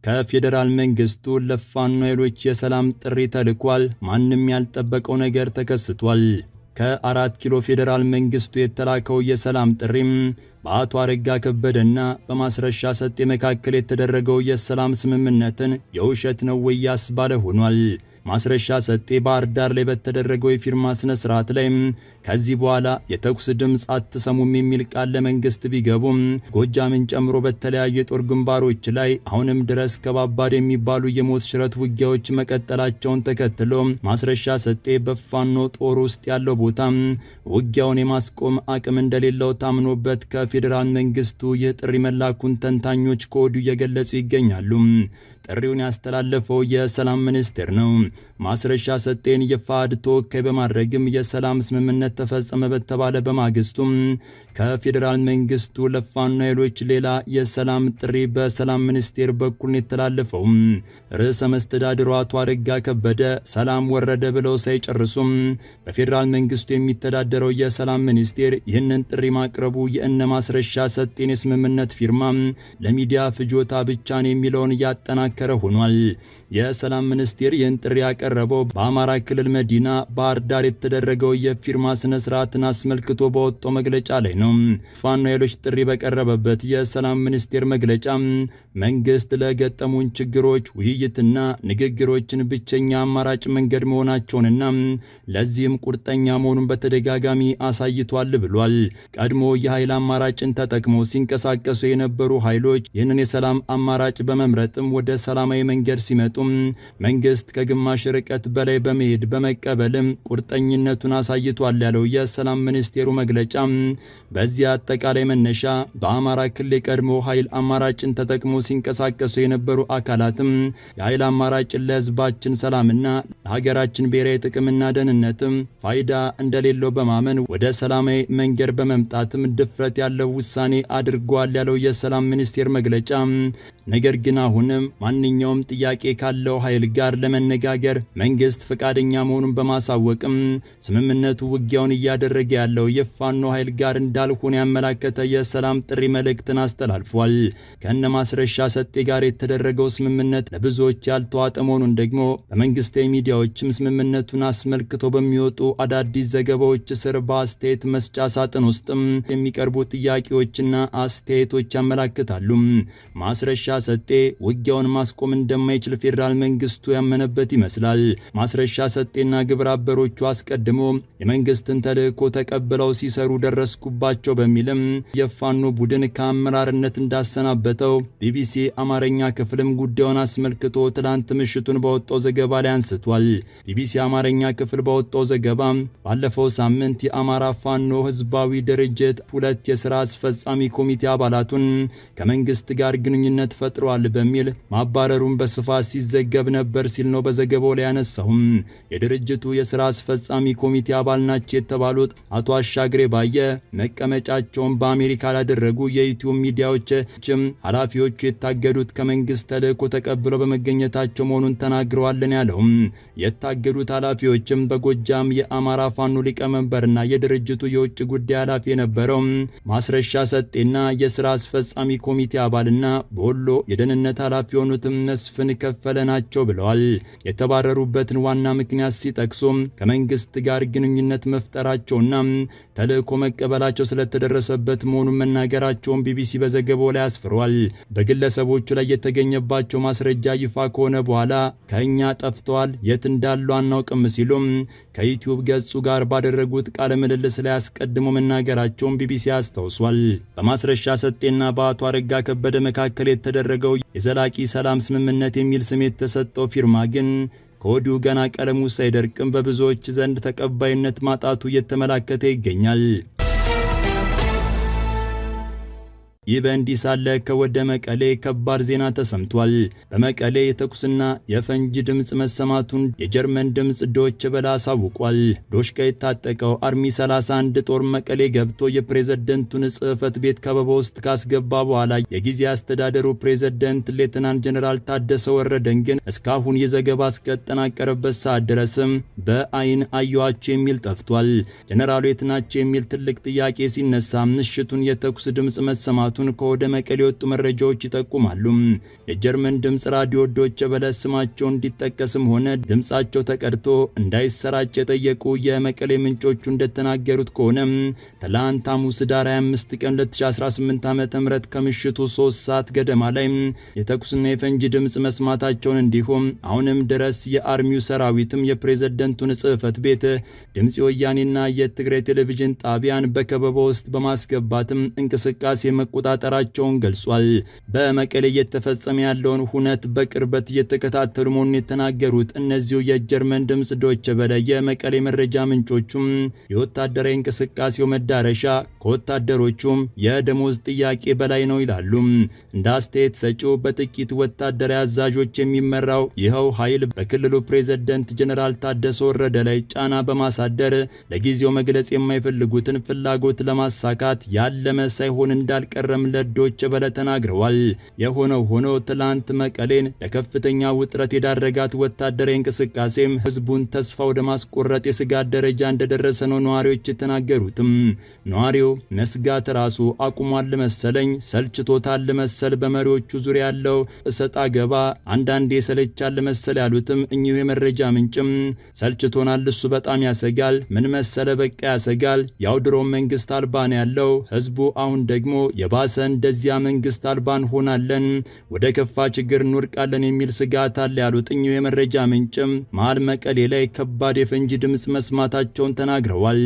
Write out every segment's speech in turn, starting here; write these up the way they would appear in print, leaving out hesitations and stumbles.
ከፌደራል መንግስቱ ለፋኖ ኃይሎች የሰላም ጥሪ ተልኳል። ማንም ያልጠበቀው ነገር ተከስቷል። ከ4 ኪሎ ፌደራል መንግስቱ የተላከው የሰላም ጥሪም በአቶ አረጋ ከበደና በማስረሻ ሰጤ መካከል የተደረገው የሰላም ስምምነትን የውሸት ነው ወይ ያስባለ ሆኗል። ማስረሻ ሰጤ ባህር ዳር ላይ በተደረገው የፊርማ ስነ ስርዓት ላይ ከዚህ በኋላ የተኩስ ድምጽ አትሰሙም የሚል ቃል ለመንግስት ቢገቡም ጎጃምን ጨምሮ በተለያዩ የጦር ግንባሮች ላይ አሁንም ድረስ ከባባድ የሚባሉ የሞት ሽረት ውጊያዎች መቀጠላቸውን ተከትሎ ማስረሻ ሰጤ በፋኖ ጦር ውስጥ ያለው ቦታ ውጊያውን የማስቆም አቅም እንደሌለው ታምኖበት ከፌደራል መንግስቱ የጥሪ መላኩን ተንታኞች ከወዲሁ እየገለጹ ይገኛሉ። ጥሪውን ያስተላለፈው የሰላም ሚኒስቴር ነው። ማስረሻ ሰጤን የፋድ ተወካይ በማድረግም የሰላም ስምምነት ተፈጸመ በተባለ በማግስቱም ከፌደራል መንግስቱ ለፋኖ ኃይሎች ሌላ የሰላም ጥሪ በሰላም ሚኒስቴር በኩል የተላለፈው ርዕሰ መስተዳድሩ አቶ አረጋ ከበደ ሰላም ወረደ ብለው ሳይጨርሱም በፌደራል መንግስቱ የሚተዳደረው የሰላም ሚኒስቴር ይህንን ጥሪ ማቅረቡ የእነ ማስረሻ ሰጤን የስምምነት ፊርማ ለሚዲያ ፍጆታ ብቻ ነው የሚለውን ያጠናከረ ሆኗል። የሰላም ሚኒስቴር ይህን ጥሪ ያቀረበው በአማራ ክልል መዲና ባህር ዳር የተደረገው የፊርማ ስነ ስርዓትን አስመልክቶ በወጣው መግለጫ ላይ ነው። ፋኖ ኃይሎች ጥሪ በቀረበበት የሰላም ሚኒስቴር መግለጫ መንግስት ለገጠሙን ችግሮች ውይይትና ንግግሮችን ብቸኛ አማራጭ መንገድ መሆናቸውንና ለዚህም ቁርጠኛ መሆኑን በተደጋጋሚ አሳይቷል ብሏል። ቀድሞ የኃይል አማራጭን ተጠቅመው ሲንቀሳቀሱ የነበሩ ኃይሎች ይህንን የሰላም አማራጭ በመምረጥም ወደ ሰላማዊ መንገድ ሲመጡ መንግስት ከግማሽ ርቀት በላይ በመሄድ በመቀበልም ቁርጠኝነቱን አሳይቷል ያለው የሰላም ሚኒስቴሩ መግለጫ በዚህ አጠቃላይ መነሻ በአማራ ክልል የቀድሞ ኃይል አማራጭን ተጠቅመው ሲንቀሳቀሱ የነበሩ አካላትም የኃይል አማራጭን ለህዝባችን ሰላምና ለሀገራችን ብሔራዊ ጥቅምና ደህንነትም ፋይዳ እንደሌለው በማመን ወደ ሰላማዊ መንገድ በመምጣትም ድፍረት ያለው ውሳኔ አድርጓል ያለው የሰላም ሚኒስቴር መግለጫ ነገር ግን አሁንም ማንኛውም ጥያቄ ካለው ኃይል ጋር ለመነጋገር መንግስት ፈቃደኛ መሆኑን በማሳወቅም ስምምነቱ ውጊያውን እያደረገ ያለው የፋኖ ኃይል ጋር እንዳልሆነ ያመላከተ የሰላም ጥሪ መልእክትን አስተላልፏል። ከነ ማስረሻ ሰጤ ጋር የተደረገው ስምምነት ለብዙዎች ያልተዋጠ መሆኑን ደግሞ በመንግስታዊ ሚዲያዎችም ስምምነቱን አስመልክቶ በሚወጡ አዳዲስ ዘገባዎች ስር በአስተያየት መስጫ ሳጥን ውስጥም የሚቀርቡ ጥያቄዎችና አስተያየቶች ያመላክታሉ። ማስረሻ ሰጤ ውጊያውን ማስቆም እንደማይችል ፌደራል መንግስቱ ያመነበት ይመስላል። ማስረሻ ሰጤና ግብረ አበሮቹ አስቀድሞ የመንግስትን ተልእኮ ተቀብለው ሲሰሩ ደረስኩባቸው በሚልም የፋኖ ቡድን ከአመራርነት እንዳሰናበተው ቢቢሲ አማርኛ ክፍልም ጉዳዩን አስመልክቶ ትላንት ምሽቱን ባወጣው ዘገባ ላይ አንስቷል። ቢቢሲ አማርኛ ክፍል ባወጣው ዘገባ ባለፈው ሳምንት የአማራ ፋኖ ህዝባዊ ድርጅት 2 የሥራ አስፈጻሚ ኮሚቴ አባላቱን ከመንግስት ጋር ግንኙነት ፈጥሯል በሚል ማባረሩን በስፋት ሲዘገብ ነበር ሲል ነው በዘገባው ላይ ያነሳው። የድርጅቱ የሥራ አስፈጻሚ ኮሚቴ አባል ናቸው የተባሉት አቶ አሻግሬ ባየ መቀመጫቸውን በአሜሪካ ላደረጉ የዩቲዩብ ሚዲያዎችም ኃላፊዎቹ የታገዱት ከመንግስት ተልእኮ ተቀብለው በመገኘታቸው መሆኑን ተናግረዋልን ያለው የታገዱት ኃላፊዎችም በጎጃም የአማራ ፋኖ ሊቀመንበርና የድርጅቱ የውጭ ጉዳይ ኃላፊ የነበረው ማስረሻ ሰጤና የሥራ አስፈጻሚ ኮሚቴ አባልና በወሎ የደህንነት ኃላፊ የሆኑት መስፍን ከፈለ ናቸው ብለዋል። የተባረሩበትን ዋና ምክንያት ሲጠቅሱ ከመንግስት ጋር ግንኙነት መፍጠራቸውና ተልእኮ መቀበላቸው ስለተደረሰበት መሆኑን መናገራቸውን ቢቢሲ በዘገባው ላይ አስፍሯል። በግለሰቦቹ ላይ የተገኘባቸው ማስረጃ ይፋ ከሆነ በኋላ ከኛ ጠፍተዋል፣ የት እንዳሉ አናውቅም ሲሉም ከዩቲዩብ ገጹ ጋር ባደረጉት ቃለ ምልልስ ላይ አስቀድሞ መናገራቸውን ቢቢሲ አስታውሷል። በማስረሻ ሰጤና በአቶ አረጋ ከበደ መካከል የተደረገው የዘላቂ ሰላም ስምምነት የሚል ስም የተሰጠው ፊርማ ግን ከወዲሁ ገና ቀለሙ ሳይደርቅም በብዙዎች ዘንድ ተቀባይነት ማጣቱ እየተመላከተ ይገኛል። ይህ በእንዲህ ሳለ ከወደ መቀሌ ከባድ ዜና ተሰምቷል። በመቀሌ የተኩስና የፈንጂ ድምጽ መሰማቱን የጀርመን ድምጽ ዶች ቬለ አሳውቋል። ዶሽቃ የታጠቀው አርሚ 31 ጦር መቀሌ ገብቶ የፕሬዝዳንቱን ጽህፈት ቤት ከበባ ውስጥ ካስገባ በኋላ የጊዜ አስተዳደሩ ፕሬዝዳንት ሌተናንት ጀነራል ታደሰ ወረደን ግን እስካሁን የዘገባ እስከተጠናቀረበት ሰዓት ድረስም በአይን አዩዋቸው የሚል ጠፍቷል። ጀነራሉ የት ናቸው የሚል ትልቅ ጥያቄ ሲነሳ ምሽቱን የተኩስ ድምጽ መሰማቱ መሰማቱን ከወደ መቀሌ የወጡ መረጃዎች ይጠቁማሉ። የጀርመን ድምጽ ራዲዮ ዶይቼ ቬለ ስማቸው እንዲጠቀስም ሆነ ድምጻቸው ተቀድቶ እንዳይሰራጭ የጠየቁ የመቀሌ ምንጮቹ እንደተናገሩት ከሆነ ትላንት ሐሙስ ዳር 25 ቀን 2018 ዓ.ም ከምሽቱ 3 ሰዓት ገደማ ላይ የተኩስና የፈንጂ ድምጽ መስማታቸውን እንዲሁም አሁንም ድረስ የአርሚው ሰራዊትም የፕሬዝዳንቱን ጽህፈት ቤት ድምጽ ወያኔና የትግራይ ቴሌቪዥን ጣቢያን በከበባ ውስጥ በማስገባትም እንቅስቃሴ መቆጣጠራቸውን ገልጿል። በመቀሌ እየተፈጸመ ያለውን ሁነት በቅርበት እየተከታተሉ መሆኑን የተናገሩት እነዚሁ የጀርመን ድምጽ ዶይቼ ቬለ የመቀሌ መረጃ ምንጮቹም የወታደራዊ እንቅስቃሴው መዳረሻ ከወታደሮቹም የደሞዝ ጥያቄ በላይ ነው ይላሉ። እንደ አስተያየት ሰጪው በጥቂት ወታደራዊ አዛዦች የሚመራው ይኸው ኃይል በክልሉ ፕሬዝዳንት ጀነራል ታደሰ ወረደ ላይ ጫና በማሳደር ለጊዜው መግለጽ የማይፈልጉትን ፍላጎት ለማሳካት ያለመ ሳይሆን እንዳልቀረም ለዶይቼ ቬለ ተናግረዋል። የሆነው ሆኖ ትላንት መቀሌን ለከፍተኛ ውጥረት የዳረጋት ወታደራዊ እንቅስቃሴም ህዝቡን ተስፋ ወደ ማስቆረጥ የስጋት ደረጃ እንደደረሰ ነው ነዋሪዎች የተናገሩትም። ነዋሪው መስጋት ራሱ አቁሟል መሰለኝ፣ ሰልችቶታል መሰል በመሪዎቹ ዙሪያ ያለው እሰጣ ገባ አንዳንዴ ሰለቻል መሰል ያሉትም እኚሁ የመረጃ ምንጭም ሰልችቶናል፣ እሱ በጣም ያሰጋል፣ ምን መሰለ በቃ ያሰጋል፣ ያው ድሮ መንግስት አልባን ያለው ህዝቡ አሁን ደግሞ የባሰ እንደዚያ መንግስት አልባን ሆናለን፣ ወደ ከፋ ችግር እንወድቃለን የሚል ስጋት አለ ያሉት እኚሁ የመረጃ ምንጭም መሃል መቀሌ ላይ ከባድ የፈንጂ ድምጽ መስማታቸውን ተናግረዋል።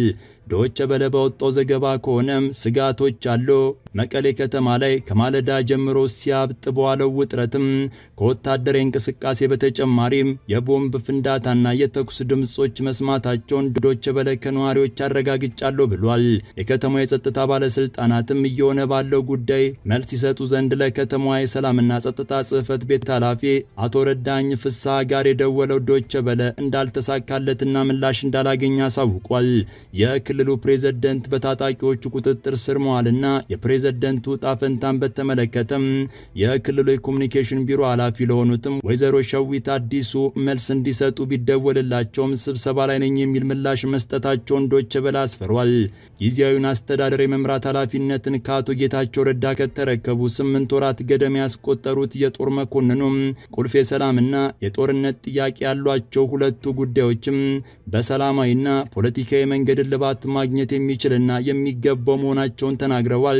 ዶይቼ ቬለ ባወጣው ዘገባ ከሆነም ስጋቶች አሉ። መቀሌ ከተማ ላይ ከማለዳ ጀምሮ ሲያብጥ በዋለው ውጥረትም ከወታደራዊ እንቅስቃሴ በተጨማሪም የቦምብ ፍንዳታና የተኩስ ድምጾች መስማታቸውን ዶይቼ ቬለ ከነዋሪዎች አረጋግጫለሁ ብሏል። የከተማው የጸጥታ ባለስልጣናትም እየሆነ ባለው ጉዳይ መልስ ይሰጡ ዘንድ ለከተማዋ የሰላምና ጸጥታ ጽህፈት ቤት ኃላፊ አቶ ረዳኝ ፍስሐ ጋር የደወለው ዶይቼ ቬለ እንዳልተሳካለትና ምላሽ እንዳላገኘ አሳውቋል። የክልሉ ፕሬዝዳንት በታጣቂዎቹ ቁጥጥር ስር መዋልና የፕሬዝዳንቱ ጣፈንታን በተመለከተም የክልሉ የኮሙኒኬሽን ቢሮ ኃላፊ ለሆኑትም ወይዘሮ ሸዊት አዲሱ መልስ እንዲሰጡ ቢደወልላቸውም ስብሰባ ላይ ነኝ የሚል ምላሽ መስጠታቸውን ዶይቼ ቬለ አስፈሯል። ጊዜያዊውን አስተዳደር የመምራት ኃላፊነትን ከአቶ ጌታቸው ረዳ ከተረከቡ 8 ወራት ገደማ ያስቆጠሩት የጦር መኮንኑም ቁልፍ የሰላምና የጦርነት ጥያቄ ያሏቸው ሁለቱ ጉዳዮችም በሰላማዊና ፖለቲካዊ መንገድ ልባት ማግኘት የሚችልና የሚገባው መሆናቸውን ተናግረዋል።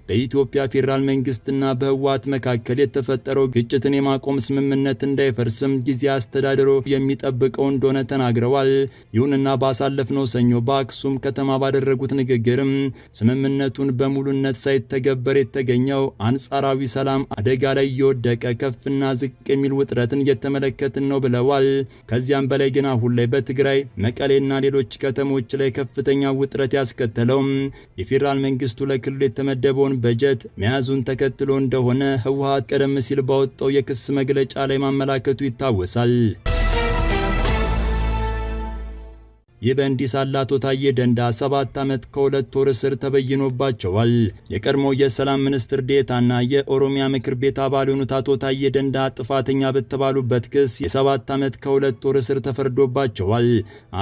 በኢትዮጵያ ፌደራል መንግስትና በህወሓት መካከል የተፈጠረው ግጭትን የማቆም ስምምነት እንዳይፈርስም ጊዜ አስተዳደሩ የሚጠብቀው እንደሆነ ተናግረዋል። ይሁንና ባሳለፍነው ሰኞ በአክሱም ከተማ ባደረጉት ንግግርም ስምምነቱን በሙሉነት ሳይተገበር የተገኘው አንጻራዊ ሰላም አደጋ ላይ እየወደቀ ከፍና ዝቅ የሚል ውጥረትን እየተመለከትን ነው ብለዋል። ከዚያም በላይ ግን አሁን ላይ በትግራይ መቀሌና ሌሎች ከተሞች ላይ ከፍተኛ ውጥረት ያስከተለው የፌደራል መንግስቱ ለክልሉ የተመደበውን በጀት መያዙን ተከትሎ እንደሆነ ህወሓት ቀደም ሲል ባወጣው የክስ መግለጫ ላይ ማመላከቱ ይታወሳል። ይህ በእንዲህ ሳለ አቶ ታዬ ደንዳ 7 ዓመት ከ2 ወር እስር ተበይኖባቸዋል። የቀድሞው የሰላም ሚኒስትር ዴኤታና የኦሮሚያ ምክር ቤት አባል የሆኑት አቶ ታዬ ደንዳ ጥፋተኛ በተባሉበት ክስ የ7 ዓመት ከ2 ወር እስር ተፈርዶባቸዋል።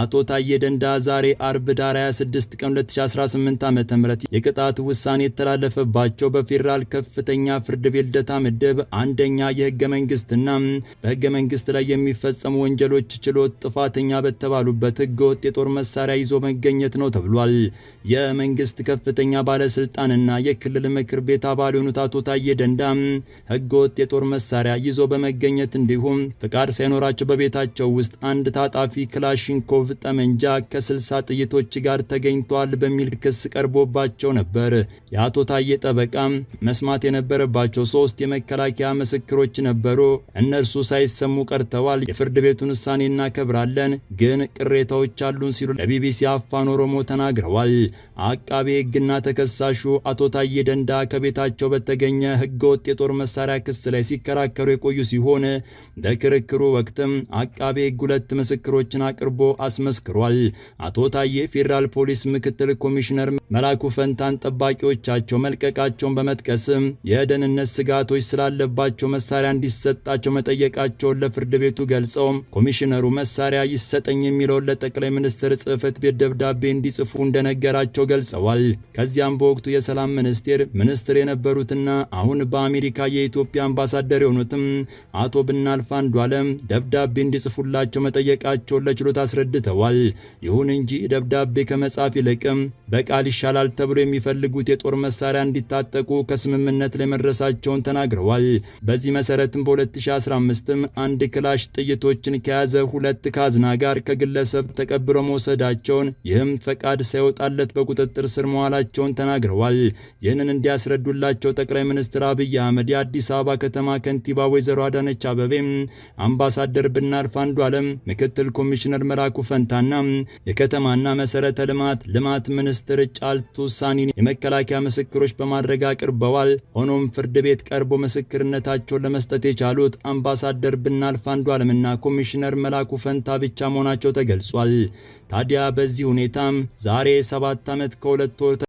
አቶ ታዬ ደንዳ ዛሬ አርብ ዳር 26 ቀን 2018 ዓ.ም የቅጣት ውሳኔ የተላለፈባቸው በፌደራል ከፍተኛ ፍርድ ቤት ልደታ ምድብ አንደኛ የህገ መንግስትና በህገ መንግስት ላይ የሚፈጸሙ ወንጀሎች ችሎት ጥፋተኛ በተባሉበት ህገወጥ የጦር መሳሪያ ይዞ መገኘት ነው ተብሏል። የመንግስት ከፍተኛ ባለስልጣንና የክልል ምክር ቤት አባል የሆኑት አቶ ታዬ ደንዳ ህገወጥ የጦር መሳሪያ ይዞ በመገኘት እንዲሁም ፍቃድ ሳይኖራቸው በቤታቸው ውስጥ አንድ ታጣፊ ክላሽንኮቭ ጠመንጃ ከ60 ጥይቶች ጋር ተገኝቷል በሚል ክስ ቀርቦባቸው ነበር። የአቶ ታዬ ጠበቃ መስማት የነበረባቸው 3 የመከላከያ ምስክሮች ነበሩ። እነርሱ ሳይሰሙ ቀርተዋል። የፍርድ ቤቱን ውሳኔ እናከብራለን፣ ግን ቅሬታዎች አሉን ሲሉ ለቢቢሲ አፋን ኦሮሞ ተናግረዋል። አቃቤ ህግና ተከሳሹ አቶ ታዬ ደንዳ ከቤታቸው በተገኘ ህገወጥ የጦር መሳሪያ ክስ ላይ ሲከራከሩ የቆዩ ሲሆን በክርክሩ ወቅትም አቃቤ ህግ 2 ምስክሮችን አቅርቦ አስመስክሯል። አቶ ታዬ ፌደራል ፖሊስ ምክትል ኮሚሽነር መላኩ ፈንታን ጠባቂዎቻቸው መልቀቃቸውን በመጥቀስም የደህንነት ስጋቶች ስላለባቸው መሳሪያ እንዲሰጣቸው መጠየቃቸውን ለፍርድ ቤቱ ገልጸው ኮሚሽነሩ መሳሪያ ይሰጠኝ የሚለውን ለጠቅላይ ሚኒስትሩ ሚኒስትር ጽሕፈት ቤት ደብዳቤ እንዲጽፉ እንደነገራቸው ገልጸዋል። ከዚያም በወቅቱ የሰላም ሚኒስትር የነበሩትና አሁን በአሜሪካ የኢትዮጵያ አምባሳደር የሆኑትም አቶ ብናልፍ አንዱዓለም ደብዳቤ እንዲጽፉላቸው መጠየቃቸውን ለችሎት አስረድተዋል። ይሁን እንጂ ደብዳቤ ከመጻፍ ይልቅም በቃል ይሻላል ተብሎ የሚፈልጉት የጦር መሳሪያ እንዲታጠቁ ከስምምነት ላይ መድረሳቸውን ተናግረዋል። በዚህ መሰረትም በ2015 አንድ ክላሽ ጥይቶችን ከያዘ 2 ካዝና ጋር ከግለሰብ ተቀብለው መውሰዳቸውን ይህም ፈቃድ ሳይወጣለት በቁጥጥር ስር መዋላቸውን ተናግረዋል። ይህንን እንዲያስረዱላቸው ጠቅላይ ሚኒስትር አብይ አህመድ፣ የአዲስ አበባ ከተማ ከንቲባ ወይዘሮ አዳነች አቤቤ፣ አምባሳደር ብናልፍ አንዱዓለም፣ ምክትል ኮሚሽነር መላኩ ፈንታና የከተማና መሰረተ ልማት ሚኒስትር ጫልቱ ሳኒን የመከላከያ ምስክሮች በማድረግ አቅርበዋል። ሆኖም ፍርድ ቤት ቀርቦ ምስክርነታቸውን ለመስጠት የቻሉት አምባሳደር ብናልፍ አንዱዓለምና ኮሚሽነር መላኩ ፈንታ ብቻ መሆናቸው ተገልጿል። ታዲያ በዚህ ሁኔታም ዛሬ 7 ዓመት ከ2 ወር